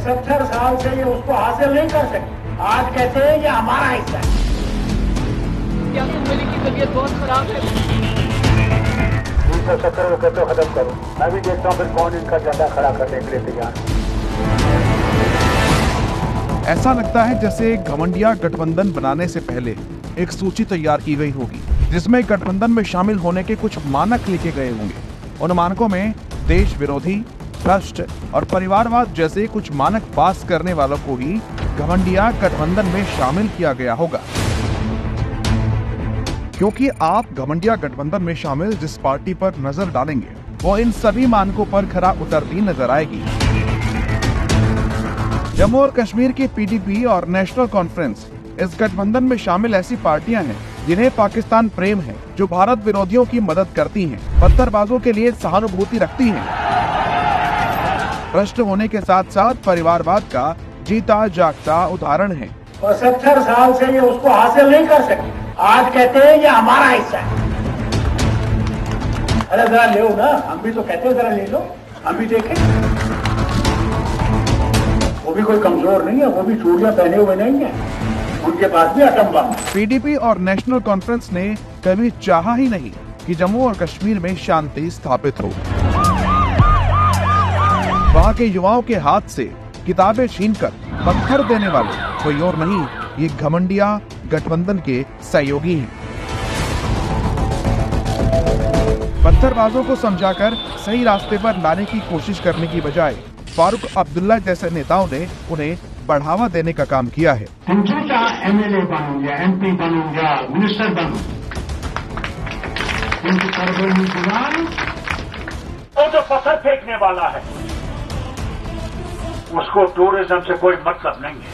70 साल से ये उसको हासिल नहीं कर सके, आज कहते हैं ये हमारा हिस्सा है। यासीन मलिक की तबीयत बहुत खराब है। 370 को कहते खत्म करो, मैं भी देखता हूँ फिर कौन इनका झंडा खड़ा करने के लिए तैयार है। ऐसा लगता है जैसे घमंडिया गठबंधन बनाने से पहले एक सूची तैयार की गई होगी, जिसमें गठबंधन में शामिल होने के कुछ मानक लिखे गए होंगे। उन मानकों में देश विरोधी, भ्रष्ट और परिवारवाद जैसे कुछ मानक पास करने वालों को ही घमंडिया गठबंधन में शामिल किया गया होगा। क्योंकि आप घमंडिया गठबंधन में शामिल जिस पार्टी पर नजर डालेंगे वो इन सभी मानकों पर खरा उतरती नजर आएगी। जम्मू और कश्मीर की पीडीपी और नेशनल कॉन्फ्रेंस इस गठबंधन में शामिल ऐसी पार्टियां हैं जिन्हें पाकिस्तान प्रेम है, जो भारत विरोधियों की मदद करती हैं, पत्थरबाजों के लिए सहानुभूति रखती हैं, भ्रष्ट होने के साथ साथ परिवारवाद का जीता जागता उदाहरण है। और 70 साल से ये उसको हासिल नहीं कर सके, आज कहते हैं ये हमारा हिस्सा है। अरे जरा ले ना, हम भी तो कहते हैं जरा ले लो, हम भी देखें। वो भी कोई कमजोर नहीं है, वो भी चूड़ियां पहने हुए नहीं है, उनके पास भी एटम बम। पीडीपी और नेशनल कॉन्फ्रेंस ने कभी चाहा ही नहीं कि जम्मू और कश्मीर में शांति स्थापित हो। वहाँ के युवाओं के हाथ से किताबें छीनकर पत्थर देने वाले कोई और नहीं, ये घमंडिया गठबंधन के सहयोगी हैं। पत्थरबाजों को समझाकर सही रास्ते पर लाने की कोशिश करने की बजाय फारूक अब्दुल्ला जैसे नेताओं ने उन्हें बढ़ावा देने का काम किया है। एमएलए बनूं या एमपी बनूं या मिनिस्टर बनूं, वो जो पत्थर फेंकने वाला है उसको टूरिज्म से कोई मतलब नहीं है,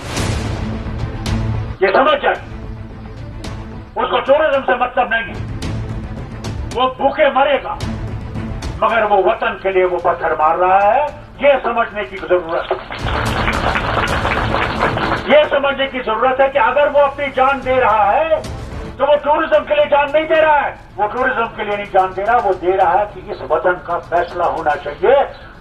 ये समझ जाए। उसको टूरिज्म से मतलब नहीं है, वो भूखे मरेगा मगर वो वतन के लिए वो पत्थर मार रहा है, ये समझने की जरूरत है। ये समझने की जरूरत है कि अगर वो अपनी जान दे रहा है तो वो टूरिज्म के लिए जान नहीं दे रहा है, वो टूरिज्म के लिए नहीं जान दे रहा, वो दे रहा है कि इस वतन का फैसला होना चाहिए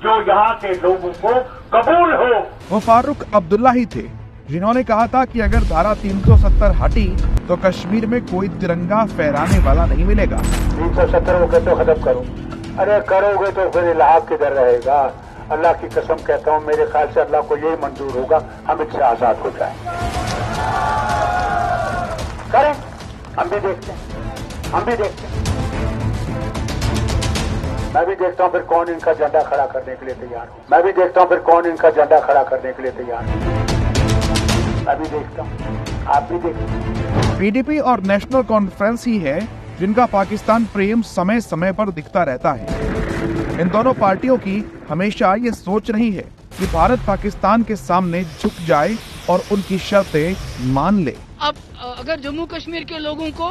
जो यहाँ के लोगों को कबूल हो। वो फारूक अब्दुल्ला ही थे जिन्होंने कहा था कि अगर धारा 370 हटी तो कश्मीर में कोई तिरंगा फहराने वाला नहीं मिलेगा। 370 को कहते खत्म करो, अरे करोगे तो फिर इलाहाब किधर रहेगा। अल्लाह की कसम कहता हूँ, मेरे ख्याल से अल्लाह को यही मंजूर होगा हम इससे आजाद हो जाए। करें, हम भी देखते हैं, हम भी देखते हैं। मैं भी देखता हूँ फिर कौन इनका झंडा खड़ा करने के लिए तैयार है। मैं भी देखता हूँ फिर कौन इनका झंडा खड़ा करने के लिए तैयार है। मैं भी देखता हूँ, आप भी देखते हैं। पीडीपी और नेशनल कॉन्फ्रेंस ही है जिनका पाकिस्तान प्रेम समय समय पर दिखता रहता है। इन दोनों पार्टियों की हमेशा ये सोच रही है कि भारत पाकिस्तान के सामने झुक जाए और उनकी शर्तें मान ले। अब अगर जम्मू कश्मीर के लोगों को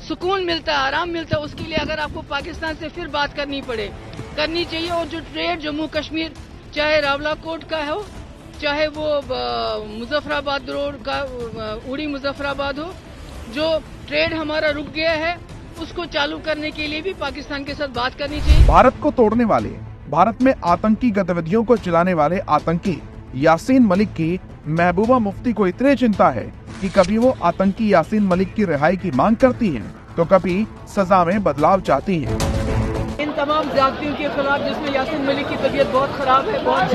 सुकून मिलता है, आराम मिलता है, उसके लिए अगर आपको पाकिस्तान से फिर बात करनी चाहिए। और जो ट्रेड जम्मू कश्मीर, चाहे रावलाकोट का हो, चाहे वो मुजफ्फराबाद रोड का उड़ी मुजफ्फराबाद हो, जो ट्रेड हमारा रुक गया है उसको चालू करने के लिए भी पाकिस्तान के साथ बात करनी चाहिए। भारत को तोड़ने वाले, भारत में आतंकी गतिविधियों को चलाने वाले आतंकी यासीन मलिक की महबूबा मुफ्ती को इतनी चिंता है कि कभी वो आतंकी यासीन मलिक की रिहाई की मांग करती हैं, तो कभी सजा में बदलाव चाहती हैं। इन तमाम ज्यादतियों के खिलाफ, जिसमें यासीन मलिक की तबीयत बहुत खराब है, बहुत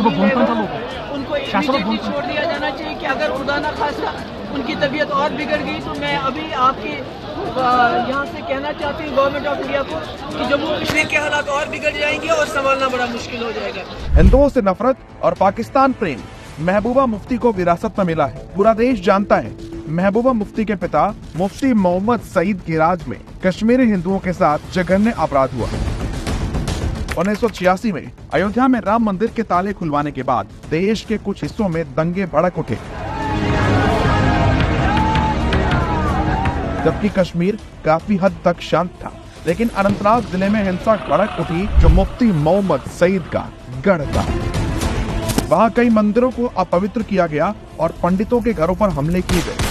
उनको इमीडिएटली छोड़ दिया जाना चाहिए कि अगर खुदा ना खासा उनकी तबीयत और बिगड़ गई तो मैं अभी आपके यहाँ से कहना चाहती हूँ गवर्नमेंट ऑफ इंडिया को कि जम्मू कश्मीर के हालात और बिगड़ जाएंगे और संभालना बड़ा मुश्किल हो जाएगा। हिंदुओं से नफरत और पाकिस्तान प्रेम महबूबा मुफ्ती को विरासत में मिला है। पूरा देश जानता है महबूबा मुफ्ती के पिता मुफ्ती मोहम्मद सईद के राज में कश्मीरी हिंदुओं के साथ जघन्य अपराध हुआ। 1986 में अयोध्या में राम मंदिर के ताले खुलवाने के बाद देश के कुछ हिस्सों में दंगे भड़क उठे, जबकि कश्मीर काफी हद तक शांत था। लेकिन अनंतनाग जिले में हिंसा भड़क उठी जो मुफ्ती मोहम्मद सईद का गढ़ था। वहाँ कई मंदिरों को अपवित्र किया गया और पंडितों के घरों पर हमले किए गए।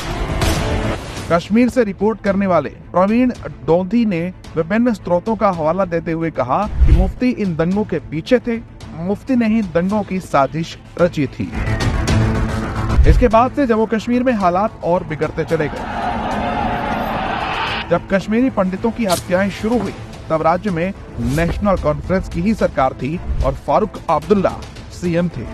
कश्मीर से रिपोर्ट करने वाले प्रवीण डोंधी ने विभिन्न स्रोतों का हवाला देते हुए कहा कि मुफ्ती इन दंगों के पीछे थे, मुफ्ती ने ही दंगों की साजिश रची थी। इसके बाद से जम्मू कश्मीर में हालात और बिगड़ते चले गए। जब कश्मीरी पंडितों की हत्याएं शुरू हुई तब राज्य में नेशनल कॉन्फ्रेंस की ही सरकार थी और फारूक अब्दुल्ला सीएम थे।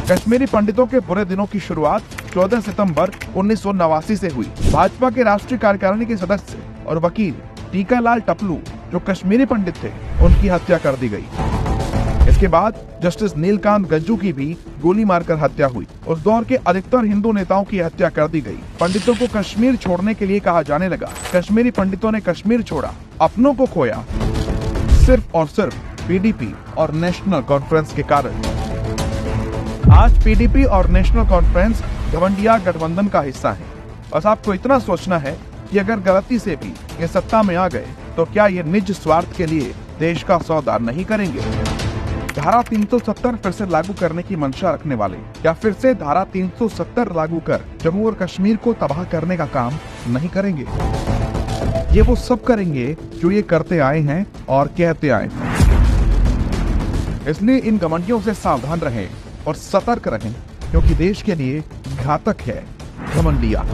कश्मीरी पंडितों के बुरे दिनों की शुरुआत 14 सितंबर 1989 से हुई। भाजपा के राष्ट्रीय कार्यकारिणी के सदस्य और वकील टीकालाल टपलू जो कश्मीरी पंडित थे, उनकी हत्या कर दी गई। इसके बाद जस्टिस नीलकांत गज्जू की भी गोली मारकर हत्या हुई। उस दौर के अधिकतर हिंदू नेताओं की हत्या कर दी गई। पंडितों को कश्मीर छोड़ने के लिए कहा जाने लगा। कश्मीरी पंडितों ने कश्मीर छोड़ा, अपनों को खोया, सिर्फ और सिर्फ पीडीपी और नेशनल कॉन्फ्रेंस के कारण। आज पीडीपी और नेशनल कॉन्फ्रेंस घमंडिया गठबंधन का हिस्सा है। बस आपको इतना सोचना है कि अगर गलती से भी ये सत्ता में आ गए तो क्या ये निज स्वार्थ के लिए देश का सौदा नहीं करेंगे। धारा 370 फिर से लागू करने की मंशा रखने वाले या फिर से धारा 370 लागू कर जम्मू और कश्मीर को तबाह करने का काम नहीं करेंगे। ये वो सब करेंगे जो ये करते आए हैं और कहते आए हैं। इसलिए इन घमंडियों से सावधान रहें और सतर्क रहें, क्योंकि देश के लिए घातक है घमंडिया।